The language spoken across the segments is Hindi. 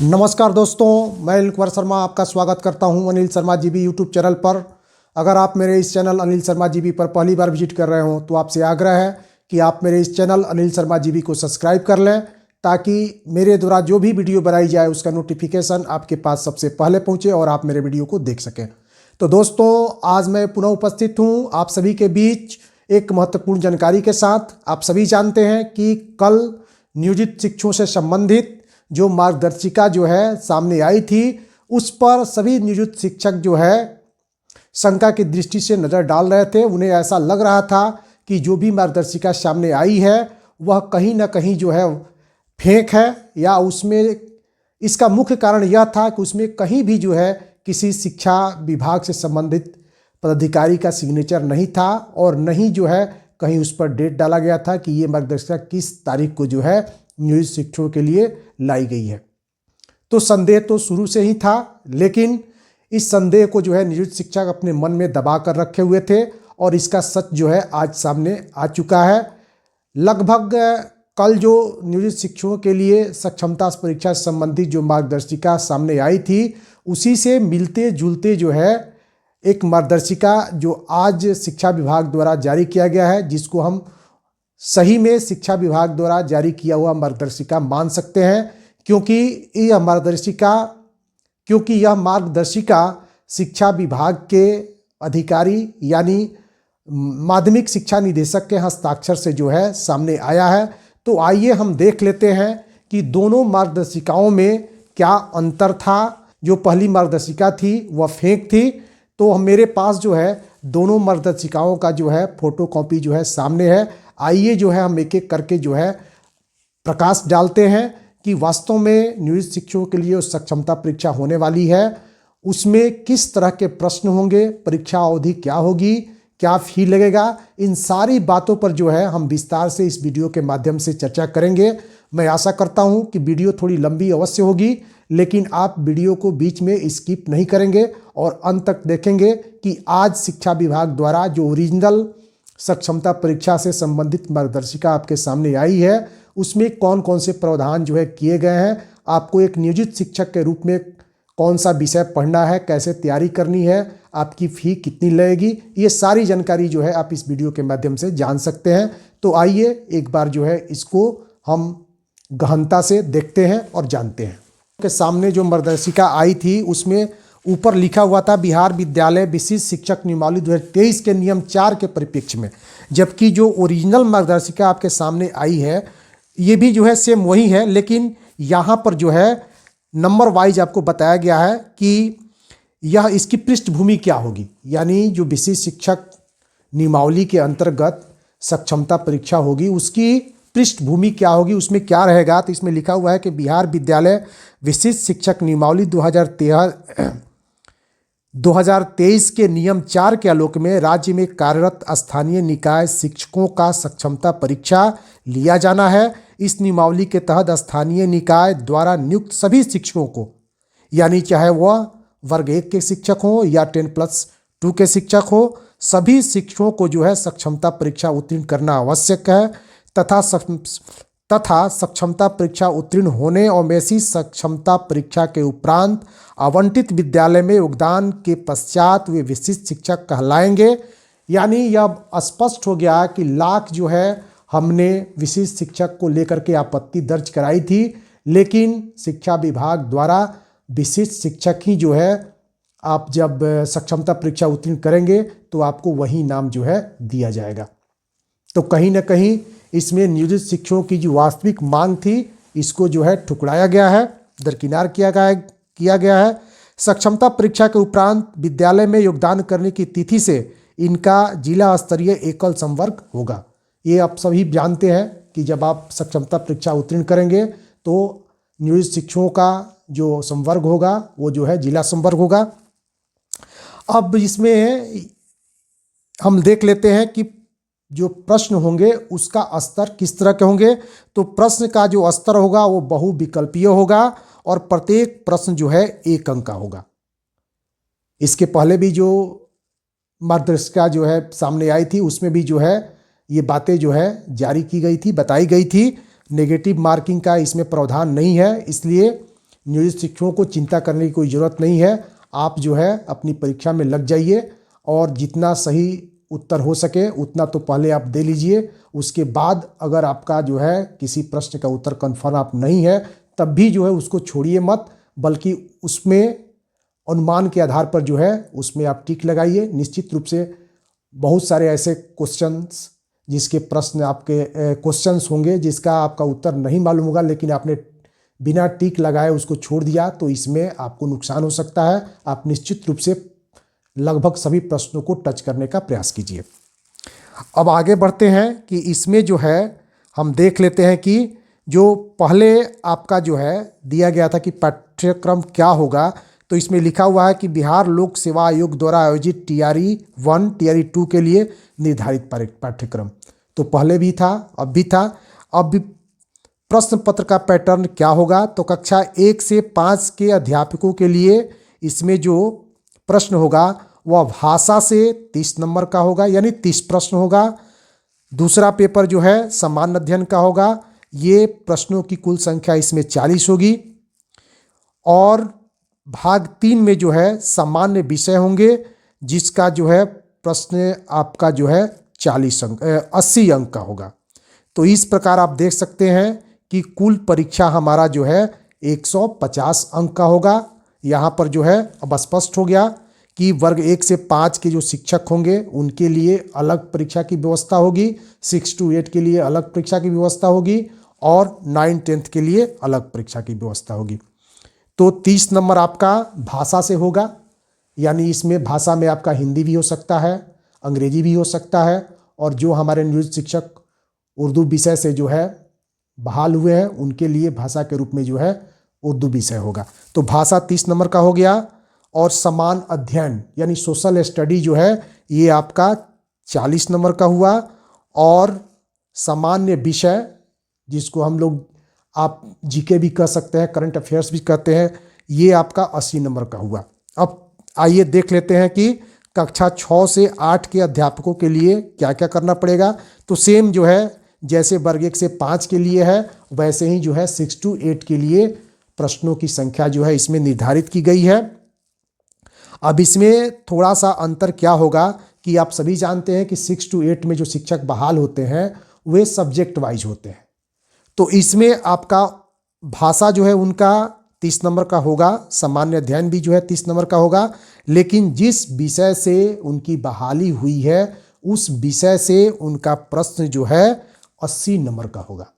नमस्कार दोस्तों, मैं अनिल कुमार शर्मा आपका स्वागत करता हूं Anil Sharma GB YouTube channel पर। अगर आप मेरे इस चैनल अनिल शर्मा जीबी पर पहली बार विजिट कर रहे हो तो आपसे आग्रह है कि आप मेरे इस चैनल अनिल शर्मा जीबी को सब्सक्राइब कर लें, ताकि मेरे द्वारा जो भी वीडियो बनाई जाए उसका नोटिफिकेशन आपके पास सबसे पहले पहुँचे और आप मेरे वीडियो को देख सकें। तो दोस्तों, आज मैं पुनः उपस्थित हूँ आप सभी के बीच एक महत्वपूर्ण जानकारी के साथ। आप सभी जानते हैं कि कल नियोजित शिक्षकों से संबंधित जो मार्गदर्शिका जो है सामने आई थी, उस पर सभी नियोजित शिक्षक जो है शंका की दृष्टि से नज़र डाल रहे थे। उन्हें ऐसा लग रहा था कि जो भी मार्गदर्शिका सामने आई है वह कहीं ना कहीं जो है फेक है, या उसमें इसका मुख्य कारण यह था कि उसमें कहीं भी जो है किसी शिक्षा विभाग से संबंधित पदाधिकारी का सिग्नेचर नहीं था, और नहीं जो है कहीं उस पर डेट डाला गया था कि ये मार्गदर्शिका किस तारीख को जो है नियोजित शिक्षकों के लिए लाई गई है। तो संदेह तो शुरू से ही था, लेकिन इस संदेह को जो है नियोजित शिक्षक अपने मन में दबा कर रखे हुए थे, और इसका सच जो है आज सामने आ चुका है। लगभग कल जो नियोजित शिक्षकों के लिए सक्षमता परीक्षा से संबंधित जो मार्गदर्शिका सामने आई थी, उसी से मिलते जुलते जो है एक मार्गदर्शिका जो आज शिक्षा विभाग द्वारा जारी किया गया है, जिसको हम सही में शिक्षा विभाग द्वारा जारी किया हुआ मार्गदर्शिका मान सकते हैं, क्योंकि यह मार्गदर्शिका शिक्षा विभाग के अधिकारी यानी माध्यमिक शिक्षा निदेशक के हस्ताक्षर से जो है सामने आया है। तो आइए हम देख लेते हैं कि दोनों मार्गदर्शिकाओं में क्या अंतर था। जो पहली मार्गदर्शिका थी वह फेक थी, तो मेरे पास जो है दोनों मार्गदर्शिकाओं का जो है फोटोकॉपी जो है सामने है। आइए जो है हम एक एक करके जो है प्रकाश डालते हैं कि वास्तव में नियोजित शिक्षकों के लिए सक्षमता परीक्षा होने वाली है, उसमें किस तरह के प्रश्न होंगे, परीक्षा अवधि क्या होगी, क्या फी लगेगा। इन सारी बातों पर जो है हम विस्तार से इस वीडियो के माध्यम से चर्चा करेंगे। मैं आशा करता हूं कि वीडियो थोड़ी लंबी अवश्य होगी, लेकिन आप वीडियो को बीच में स्किप नहीं करेंगे और अंत तक देखेंगे कि आज शिक्षा विभाग द्वारा जो ओरिजिनल सक्षमता परीक्षा से संबंधित मार्गदर्शिका आपके सामने आई है, उसमें कौन कौन से प्रावधान जो है किए गए हैं, आपको एक नियोजित शिक्षक के रूप में कौन सा विषय पढ़ना है, कैसे तैयारी करनी है, आपकी फ़ी कितनी लगेगी, ये सारी जानकारी जो है आप इस वीडियो के माध्यम से जान सकते हैं। तो आइए एक बार जो है इसको हम गहनता से देखते हैं और जानते हैं। के सामने जो मार्गदर्शिका आई थी उसमें ऊपर लिखा हुआ था बिहार विद्यालय विशिष्ट शिक्षक नियमावली 2023 के नियम 4 के परिप्रेक्ष्य में, जबकि जो ओरिजिनल मार्गदर्शिका आपके सामने आई है ये भी जो है सेम वही है, लेकिन यहाँ पर जो है नंबर वाइज आपको बताया गया है कि यह इसकी पृष्ठभूमि क्या होगी, यानी जो विशिष्ट शिक्षक नियमावली के अंतर्गत सक्षमता परीक्षा होगी उसकी पृष्ठभूमि क्या होगी, उसमें क्या रहेगा। तो इसमें लिखा हुआ है कि बिहार विद्यालय विशिष्ट शिक्षक नियमावली 2023 के नियम 4 के आलोक में राज्य में कार्यरत स्थानीय निकाय शिक्षकों का सक्षमता परीक्षा लिया जाना है। इस नियमावली के तहत स्थानीय निकाय द्वारा नियुक्त सभी शिक्षकों को, यानी चाहे वह वर्ग 1 के शिक्षक हो या 10+2 के शिक्षक हो, सभी शिक्षकों को जो है सक्षमता परीक्षा उत्तीर्ण करना आवश्यक है, तथा सक्षमता परीक्षा उत्तीर्ण होने और वैसी सक्षमता परीक्षा के उपरांत आवंटित विद्यालय में योगदान के पश्चात वे विशिष्ट शिक्षक कहलाएंगे। यानी यह स्पष्ट हो गया कि लाख जो है हमने विशिष्ट शिक्षक को लेकर के आपत्ति दर्ज कराई थी, लेकिन शिक्षा विभाग द्वारा विशिष्ट शिक्षक ही जो है आप जब सक्षमता परीक्षा उत्तीर्ण करेंगे तो आपको वही नाम जो है दिया जाएगा। तो कहीं ना कहीं इसमें नियोजित शिक्षकों की जो वास्तविक मांग थी इसको जो है ठुकराया गया है, दरकिनार किया गया है। सक्षमता परीक्षा के उपरांत विद्यालय में योगदान करने की तिथि से इनका जिला स्तरीय एकल संवर्ग होगा। ये आप सभी जानते हैं कि जब आप सक्षमता परीक्षा उत्तीर्ण करेंगे तो नियोजित शिक्षकों का जो संवर्ग होगा वो जो है जिला संवर्ग होगा। अब इसमें हम देख लेते हैं कि जो प्रश्न होंगे उसका स्तर किस तरह के होंगे। तो प्रश्न का जो स्तर होगा वो बहुविकल्पीय होगा और प्रत्येक प्रश्न जो है 1 अंक का होगा। इसके पहले भी जो मार्गदर्शिका जो है सामने आई थी उसमें भी जो है ये बातें जो है जारी की गई थी, बताई गई थी। नेगेटिव मार्किंग का इसमें प्रावधान नहीं है, इसलिए नियोजित शिक्षकों को चिंता करने की कोई ज़रूरत नहीं है। आप जो है अपनी परीक्षा में लग जाइए और जितना सही उत्तर हो सके उतना तो पहले आप दे लीजिए। उसके बाद अगर आपका जो है किसी प्रश्न का उत्तर कन्फर्म आप नहीं है तब भी जो है उसको छोड़िए मत, बल्कि उसमें अनुमान के आधार पर जो है उसमें आप टिक लगाइए। निश्चित रूप से बहुत सारे ऐसे क्वेश्चंस जिसके प्रश्न आपके क्वेश्चंस होंगे जिसका आपका उत्तर नहीं मालूम होगा, लेकिन आपने बिना टिक लगाए उसको छोड़ दिया तो इसमें आपको नुकसान हो सकता है। आप निश्चित रूप से लगभग सभी प्रश्नों को टच करने का प्रयास कीजिए। अब आगे बढ़ते हैं कि इसमें जो है हम देख लेते हैं कि जो पहले आपका जो है दिया गया था कि पाठ्यक्रम क्या होगा, तो इसमें लिखा हुआ है कि बिहार लोक सेवा आयोग द्वारा आयोजित TRE 1 TRE 2 के लिए निर्धारित पाठ्यक्रम तो पहले भी था, अब भी था। अब भी प्रश्न पत्र का पैटर्न क्या होगा, तो कक्षा 1 से 5 के अध्यापकों के लिए इसमें जो प्रश्न होगा वह भाषा से 30 नंबर का होगा, यानी 30 प्रश्न होगा। दूसरा पेपर जो है सामान्य अध्ययन का होगा, ये प्रश्नों की कुल संख्या इसमें 40 होगी। और भाग 3 में जो है सामान्य विषय होंगे जिसका जो है प्रश्न आपका जो है 80 अंक का होगा। तो इस प्रकार आप देख सकते हैं कि कुल परीक्षा हमारा जो है 150 अंक का होगा। यहाँ पर जो है अब स्पष्ट हो गया कि वर्ग 1 से 5 के जो शिक्षक होंगे उनके लिए अलग परीक्षा की व्यवस्था होगी, 6 to 8 के लिए अलग परीक्षा की व्यवस्था होगी और 9-10 के लिए अलग परीक्षा की व्यवस्था होगी। तो 30 नंबर आपका भाषा से होगा, यानी इसमें भाषा में आपका हिंदी भी हो सकता है, अंग्रेजी भी हो सकता है, और जो हमारे नियोजित शिक्षक उर्दू विषय से जो है बहाल हुए हैं उनके लिए भाषा के रूप में जो है उर्दू विषय होगा। तो भाषा 30 नंबर का हो गया। और समान अध्ययन यानी सोशल स्टडी जो है ये आपका 40 नंबर का हुआ। और सामान्य विषय जिसको हम लोग आप जीके भी कह सकते हैं, करंट अफेयर्स भी कहते हैं, ये आपका 80 नंबर का हुआ। अब आइए देख लेते हैं कि कक्षा 6 से 8 के अध्यापकों के लिए क्या क्या करना पड़ेगा। तो सेम जो है जैसे वर्ग 1 से 5 के लिए है वैसे ही जो है 6 to 8 के लिए प्रश्नों की संख्या जो है इसमें निर्धारित की गई है। अब इसमें थोड़ा सा अंतर क्या होगा कि आप सभी जानते हैं कि 6 to 8 में जो शिक्षक बहाल होते हैं वे सब्जेक्ट वाइज होते हैं। तो इसमें आपका भाषा जो है उनका 30 नंबर का होगा, सामान्य अध्ययन भी जो है 30 नंबर का होगा, लेकिन जिस विषय से उनकी बहाली हुई है उस विषय से उनका प्रश्न जो है 80 नंबर का होगा।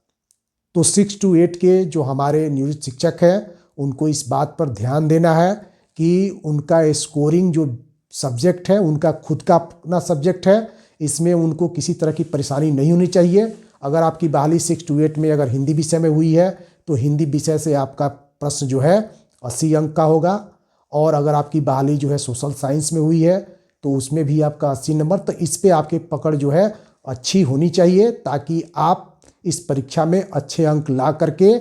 तो 6 to 8 के जो हमारे नियोजित शिक्षक हैं उनको इस बात पर ध्यान देना है कि उनका स्कोरिंग जो सब्जेक्ट है उनका खुद का अपना सब्जेक्ट है, इसमें उनको किसी तरह की परेशानी नहीं होनी चाहिए। अगर आपकी बहाली 6 to 8 में अगर हिंदी विषय में हुई है तो हिंदी विषय से आपका प्रश्न जो है 80 अंक का होगा। और अगर आपकी बहाली जो है सोशल साइंस में हुई है तो उसमें भी आपका 80 नंबर। तो इस पे आपकी पकड़ जो है अच्छी होनी चाहिए ताकि आप इस परीक्षा में अच्छे अंक ला करके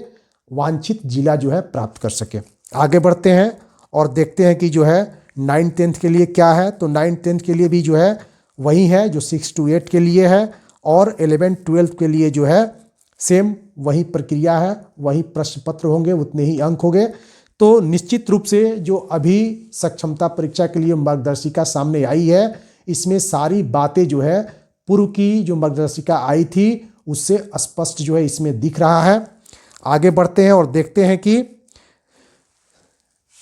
वांछित जिला जो है प्राप्त कर सके। आगे बढ़ते हैं और देखते हैं कि जो है 9-10 के लिए क्या है। तो 9-10 के लिए भी जो है वही है जो 6 to 8 के लिए है, और 11-12 के लिए जो है सेम वही प्रक्रिया है, वही प्रश्न पत्र होंगे, उतने ही अंक होंगे। तो निश्चित रूप से जो अभी सक्षमता परीक्षा के लिए मार्गदर्शिका सामने आई है इसमें सारी बातें जो है पूर्व की जो मार्गदर्शिका आई थी उससे स्पष्ट जो है इसमें दिख रहा है। आगे बढ़ते हैं और देखते हैं कि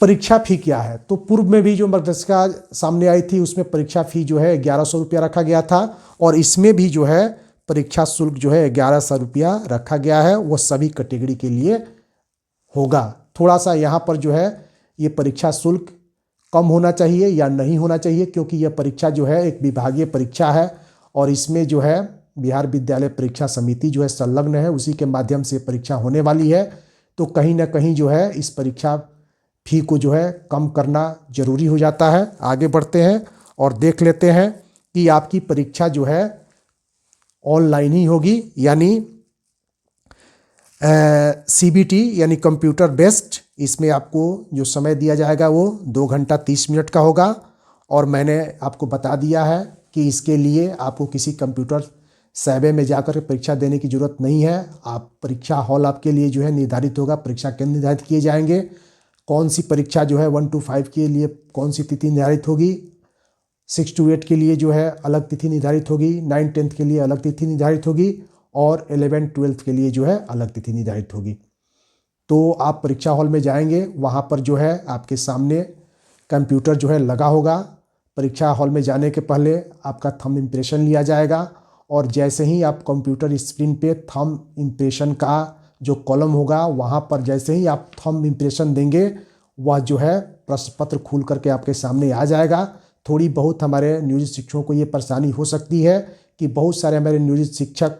परीक्षा फी क्या है। तो पूर्व में भी जो मार्गदर्शिका सामने आई थी उसमें परीक्षा फी जो है 1100 रुपया रखा गया था, और इसमें भी जो है परीक्षा शुल्क जो है 1100 रुपया रखा गया है, वो सभी कैटेगरी के लिए होगा। थोड़ा सा यहाँ पर जो है ये परीक्षा शुल्क कम होना चाहिए या नहीं होना चाहिए, क्योंकि यह परीक्षा जो है एक विभागीय परीक्षा है और इसमें जो है बिहार विद्यालय परीक्षा समिति जो है संलग्न है, उसी के माध्यम से परीक्षा होने वाली है। तो कहीं ना कहीं जो है इस परीक्षा फी को जो है कम करना जरूरी हो जाता है। आगे बढ़ते हैं और देख लेते हैं कि आपकी परीक्षा जो है ऑनलाइन ही होगी, यानी CBT यानी कंप्यूटर बेस्ड। इसमें आपको जो समय दिया जाएगा वो 2 घंटा 30 मिनट का होगा। और मैंने आपको बता दिया है कि इसके लिए आपको किसी कंप्यूटर सर्वे में जाकर परीक्षा देने की ज़रूरत नहीं है। आप परीक्षा हॉल आपके लिए जो है निर्धारित होगा, परीक्षा केंद्र निर्धारित किए जाएंगे। कौन सी परीक्षा जो है 1 to 5 के लिए कौन सी तिथि निर्धारित होगी, 6 to 8 के लिए जो है अलग तिथि निर्धारित होगी, 9 10th के लिए अलग तिथि निर्धारित होगी और 11 12th के लिए जो है अलग तिथि निर्धारित होगी। तो आप परीक्षा हॉल में जाएंगे, वहाँ पर जो है आपके सामने कंप्यूटर जो है लगा होगा। परीक्षा हॉल में जाने के पहले आपका थंब इम्प्रेशन लिया जाएगा और जैसे ही आप कंप्यूटर स्क्रीन पे थंब इम्प्रेशन का जो कॉलम होगा वहाँ पर जैसे ही आप थंब इम्प्रेशन देंगे वह जो है प्रश्न पत्र खुल करके आपके सामने आ जाएगा। थोड़ी बहुत हमारे नियोजित शिक्षकों को ये परेशानी हो सकती है कि बहुत सारे हमारे नियोजित शिक्षक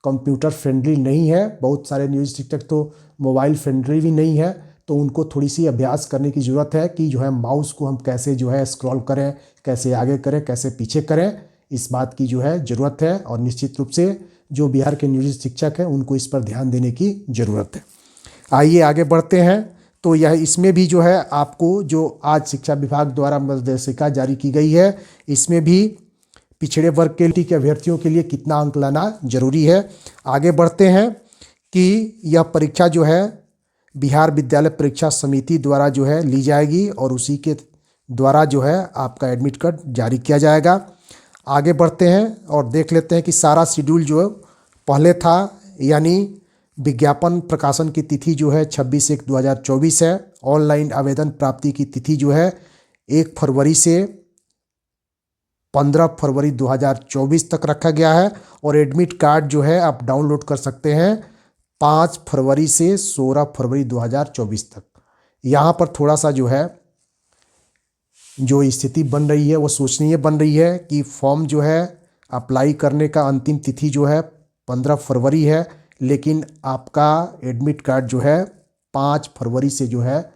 कंप्यूटर फ्रेंडली नहीं है, बहुत सारे नियोजित शिक्षक तो मोबाइल फ्रेंडली भी नहीं है, तो उनको थोड़ी सी अभ्यास करने की ज़रूरत है कि जो है माउस को हम कैसे जो है स्क्रॉल करें, कैसे आगे करें, कैसे पीछे करें, इस बात की जो है ज़रूरत है। और निश्चित रूप से जो बिहार के नियोजित शिक्षक हैं उनको इस पर ध्यान देने की ज़रूरत है। आइए आगे बढ़ते हैं। तो यह इसमें भी जो है आपको जो आज शिक्षा विभाग द्वारा मार्गदर्शिका जारी की गई है, इसमें भी पिछड़े वर्ग के अभ्यर्थियों के लिए कितना अंक लाना जरूरी है। आगे बढ़ते हैं कि यह परीक्षा जो है बिहार विद्यालय परीक्षा समिति द्वारा जो है ली जाएगी और उसी के द्वारा जो है आपका एडमिट कार्ड जारी किया जाएगा। आगे बढ़ते हैं और देख लेते हैं कि सारा शेड्यूल जो पहले था, यानी विज्ञापन प्रकाशन की तिथि जो है 26/1/2024 है। ऑनलाइन आवेदन प्राप्ति की तिथि जो है 1 फरवरी से 15 फरवरी 2024 तक रखा गया है और एडमिट कार्ड जो है आप डाउनलोड कर सकते हैं 5 फरवरी से 16 फरवरी 2024 तक। यहाँ पर थोड़ा सा जो है जो स्थिति बन रही है वो सोचनीय बन रही है कि फॉर्म जो है अप्लाई करने का अंतिम तिथि जो है 15 फरवरी है, लेकिन आपका एडमिट कार्ड जो है 5 फरवरी से जो है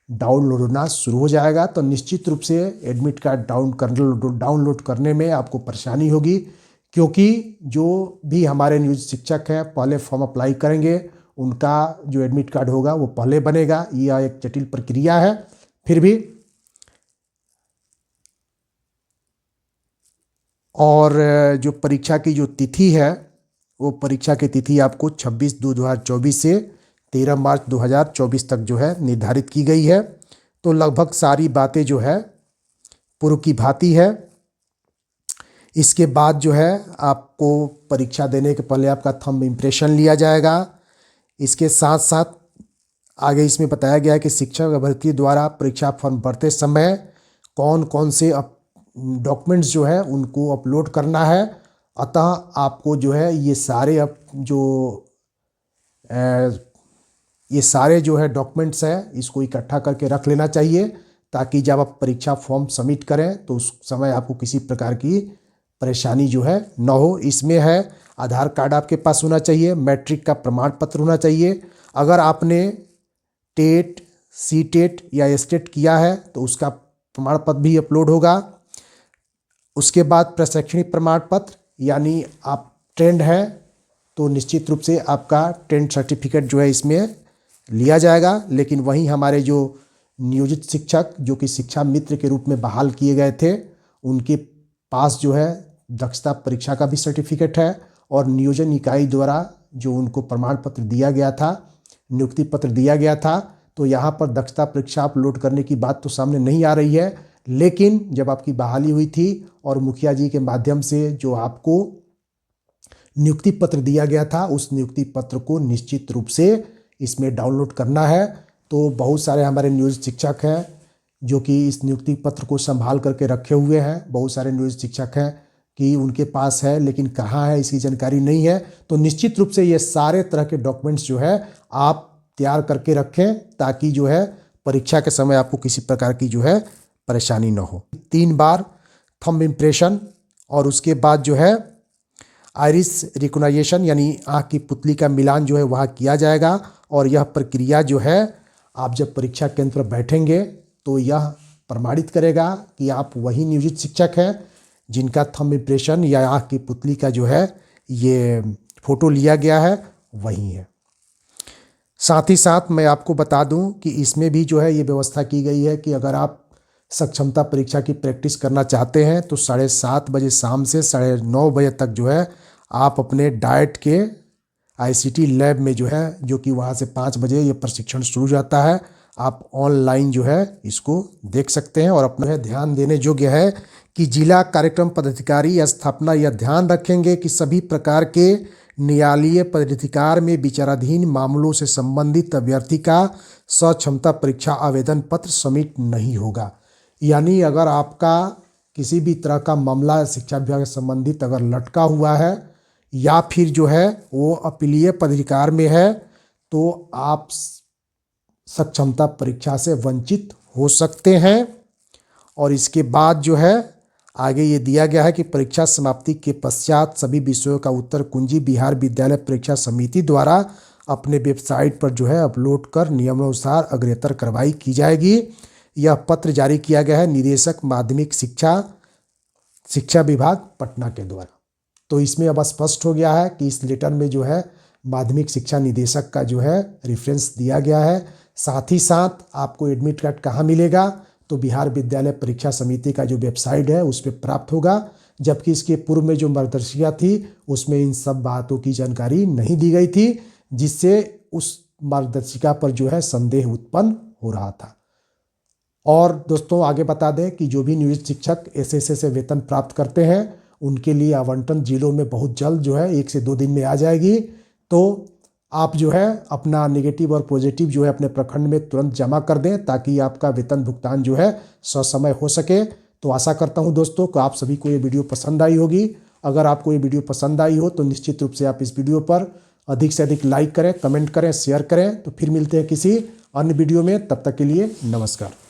डाउनलोड होना शुरू हो जाएगा। तो निश्चित रूप से एडमिट कार्ड डाउनलोड करने में आपको परेशानी होगी, क्योंकि जो भी हमारे नियोजित शिक्षक हैं पहले फॉर्म अप्लाई करेंगे, उनका जो एडमिट कार्ड होगा वो पहले बनेगा। यह एक जटिल प्रक्रिया है। फिर भी और जो परीक्षा की जो तिथि है वो परीक्षा की तिथि आपको 26/2/2024 से 13 मार्च 2024 तक जो है निर्धारित की गई है। तो लगभग सारी बातें जो है पूर्व की भांति है। इसके बाद जो है आपको परीक्षा देने के पहले आपका थंब इम्प्रेशन लिया जाएगा। इसके साथ साथ आगे इसमें बताया गया है कि शिक्षक अभ्यर्थी द्वारा परीक्षा फॉर्म भरते समय कौन कौन से डॉक्यूमेंट्स जो है उनको अपलोड करना है। अतः आपको जो है ये सारे जो है डॉक्यूमेंट्स हैं इसको इकट्ठा करके रख लेना चाहिए, ताकि जब आप परीक्षा फॉर्म सबमिट करें तो उस समय आपको किसी प्रकार की परेशानी जो है न हो। इसमें है आधार कार्ड आपके पास होना चाहिए, मैट्रिक का प्रमाण पत्र होना चाहिए। अगर आपने टेट, सीटेट या स्टेट किया है तो उसका प्रमाण पत्र भी अपलोड होगा। उसके बाद प्रशैक्षणिक प्रमाण पत्र, यानी आप ट्रेंड हैं तो निश्चित रूप से आपका ट्रेंड सर्टिफिकेट जो है इसमें लिया जाएगा। लेकिन वहीं हमारे जो नियोजित शिक्षक जो कि शिक्षा मित्र के रूप में बहाल किए गए थे, उनके पास जो है दक्षता परीक्षा का भी सर्टिफिकेट है और नियोजन इकाई द्वारा जो उनको प्रमाण पत्र दिया गया था, नियुक्ति पत्र दिया गया था। तो यहाँ पर दक्षता परीक्षा अपलोड करने की बात तो सामने नहीं आ रही है, लेकिन जब आपकी बहाली हुई थी और मुखिया जी के माध्यम से जो आपको नियुक्ति पत्र दिया गया था, उस नियुक्ति पत्र को निश्चित रूप से इसमें डाउनलोड करना है। तो बहुत सारे हमारे नियोजित शिक्षक हैं जो कि इस नियुक्ति पत्र को संभाल करके रखे हुए हैं। बहुत सारे नियोजित शिक्षक हैं कि उनके पास है लेकिन कहाँ है इसकी जानकारी नहीं है। तो निश्चित रूप से ये सारे तरह के डॉक्यूमेंट्स जो है आप तैयार करके रखें, ताकि जो है परीक्षा के समय आपको किसी प्रकार की जो है परेशानी न हो। 3 बार थंब इम्प्रेशन और उसके बाद जो है आइरिस रिकॉग्निशन यानी आँख की पुतली का मिलान जो है वहाँ किया जाएगा। और यह प्रक्रिया जो है आप जब परीक्षा केंद्र पर बैठेंगे तो यह प्रमाणित करेगा कि आप वही नियोजित शिक्षक हैं जिनका थंब इम्प्रेशन या आँख की पुतली का जो है ये फोटो लिया गया है, वही है। साथ ही साथ मैं आपको बता दूं कि इसमें भी जो है ये व्यवस्था की गई है कि अगर आप सक्षमता परीक्षा की प्रैक्टिस करना चाहते हैं तो 7:30 बजे शाम से 9:30 बजे तक जो है आप अपने डाइट के ICT लैब में जो है, जो कि वहाँ से 5 बजे ये प्रशिक्षण शुरू हो जाता है, आप ऑनलाइन जो है इसको देख सकते हैं। और अपना ध्यान देने योग्य है कि जिला कार्यक्रम पदाधिकारी स्थापना यह ध्यान रखेंगे कि सभी प्रकार के न्यायालयीय पदाधिकार में विचाराधीन मामलों से संबंधित अभ्यर्थी का सक्षमता परीक्षा आवेदन पत्र सबमिट नहीं होगा। यानी अगर आपका किसी भी तरह का मामला शिक्षा विभाग से संबंधित अगर लटका हुआ है या फिर जो है वो अपीलीय पदाधिकार में है, तो आप सक्षमता परीक्षा से वंचित हो सकते हैं। और इसके बाद जो है आगे ये दिया गया है कि परीक्षा समाप्ति के पश्चात सभी विषयों का उत्तर कुंजी बिहार विद्यालय परीक्षा समिति द्वारा अपने वेबसाइट पर जो है अपलोड कर नियमानुसार अग्रेतर कार्रवाई की जाएगी। यह पत्र जारी किया गया है निदेशक माध्यमिक शिक्षा विभाग पटना के द्वारा। तो इसमें अब स्पष्ट हो गया है कि इस लेटर में जो है माध्यमिक शिक्षा निदेशक का जो है रेफरेंस दिया गया है। साथ ही साथ आपको एडमिट कार्ड कहाँ मिलेगा, तो बिहार विद्यालय परीक्षा समिति का जो वेबसाइट है उस पर प्राप्त होगा। जबकि इसके पूर्व में जो मार्गदर्शिका थी उसमें इन सब बातों की जानकारी नहीं दी गई थी, जिससे उस मार्गदर्शिका पर जो है संदेह उत्पन्न हो रहा था। और दोस्तों आगे बता दें कि जो भी नियोजित शिक्षक एसएसए से वेतन प्राप्त करते हैं उनके लिए आवंटन जिलों में बहुत जल्द जो है 1 से 2 दिन में आ जाएगी। तो आप जो है अपना नेगेटिव और पॉजिटिव जो है अपने प्रखंड में तुरंत जमा कर दें ताकि आपका वेतन भुगतान जो है ससमय हो सके। तो आशा करता हूं दोस्तों कि आप सभी को ये वीडियो पसंद आई होगी। अगर आपको ये वीडियो पसंद आई हो तो निश्चित रूप से आप इस वीडियो पर अधिक से अधिक लाइक करें, कमेंट करें, शेयर करें। तो फिर मिलते हैं किसी अन्य वीडियो में, तब तक के लिए नमस्कार।